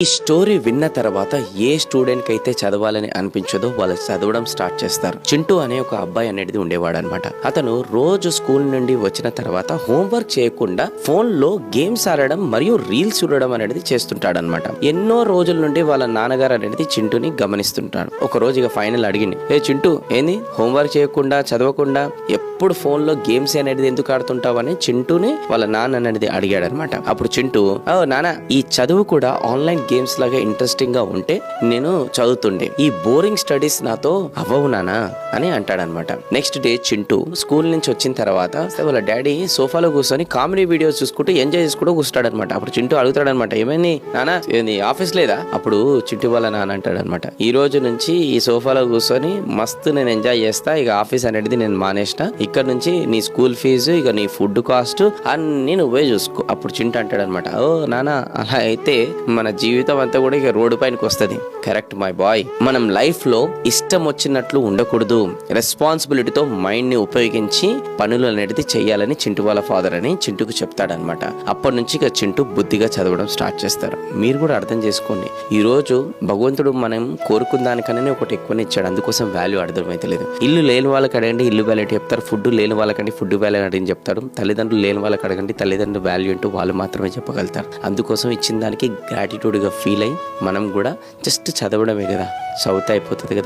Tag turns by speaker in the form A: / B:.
A: ఈ స్టోరీ విన్న తర్వాత ఏ స్టూడెంట్ కి అయితే చదవాలని అనిపించదో వాళ్ళు చదవడం స్టార్ట్ చేస్తారు. చింటూ అనే ఒక అబ్బాయి అనేది ఉండేవాడు అనమాట. అతను రోజు స్కూల్ నుండి వచ్చిన తర్వాత హోంవర్క్ చేయకుండా ఫోన్ లో గేమ్స్ ఆడడం మరియు రీల్స్ చూడడం అనేది చేస్తుంటాడనమాట. ఎన్నో రోజుల నుండి వాళ్ళ నాన్నగారు అనేది చింటూని గమనిస్తుంటాడు. ఒక రోజు ఇక ఫైనల్ అడిగింది, ఏ చింటూ ఏంది హోంవర్క్ చేయకుండా చదవకుండా ఎప్పుడు ఫోన్ లో గేమ్స్ అనేది ఎందుకు ఆడుతుంటావు అని చింటూని వాళ్ళ నాన్న అనేది అడిగాడు అనమాట. అప్పుడు చింటూ, ఓ నాన్న, ఈ చదువు కూడా ఆన్లైన్ గేమ్స్ లాగా ఇంట్రెస్టింగ్ గా ఉంటే నేను చదువుతుండే, ఈ బోరింగ్ స్టడీస్ నాతో అవ్వవు నానా అని అంటాడనమాట. నెక్స్ట్ డే చింటూ స్కూల్ నుంచి వచ్చిన తర్వాత వాళ్ళ డాడీ సోఫాలో కూర్చొని కామెడీ వీడియోస్ చూసుకుంటూ ఎంజాయ్ చేసుకుంటూ కూర్చుంటాడనమాట. అప్పుడు చింటూ అడుగుతాడనమాట, ఏమైంది నానా, ఆఫీస్ లేదా? అప్పుడు చింటూ వాళ్ళ నాన్న అంటాడనమాట, ఈ రోజు నుంచి ఈ సోఫాలో కూర్చొని మస్తు నేను ఎంజాయ్ చేస్తా, ఇక ఆఫీస్ అనేది నేను మానేస్తా, ఇక్కడ నుంచి నీ స్కూల్ ఫీజు ఇక నీ ఫుడ్ కాస్ట్ అన్ని నువ్వే చూసుకో. అప్పుడు చింటూ అంటాడనమాట, ఓ నానా, అలా అయితే మన జీవితం అంతా కూడా ఇక రోడ్డు పైనకి వస్తుంది. కరెక్ట్ మై బాయ్, మనం లైఫ్ లో ఇష్టం వచ్చినట్లు ఉండకూడదు, రెస్పాన్సిబిలిటీతో మైండ్ ని ఉపయోగించి పనులు అనేది చెయ్యాలని చింటూ వాళ్ళ ఫాదర్ అని చింటూకు చెప్తాడనమాట. అప్పటి నుంచి ఇక చింటూ బుద్ధిగా చదవడం స్టార్ట్ చేస్తారు. మీరు కూడా అర్థం చేసుకోండి, ఈ రోజు భగవంతుడు మనం కోరుకున్న దానికన్నా ఒకటి ఎక్కువనే ఇచ్చాడు, అందుకోసం వాల్యూ అర్థమైతే లేదు. ఇల్లు లేని వాళ్ళకి అడగండి ఇల్లు వాల్యూ చెప్తారు, ఫుడ్ లేని వాళ్ళకంటే ఫుడ్ వాల్యూ అని చెప్తారు, తల్లిదండ్రులు లేని వాళ్ళకి అడగండి తల్లిదండ్రులు వాల్యూ అంటూ వాళ్ళు మాత్రమే చెప్పగలుగుతారు. అందుకోసం ఇచ్చిన దానికి గ్రాటిట్యూడ్ గా ఫీల్ అయ్యి మనం కూడా జస్ట్ చదవడమే కదా, చదివితే అయిపోతుంది కదా.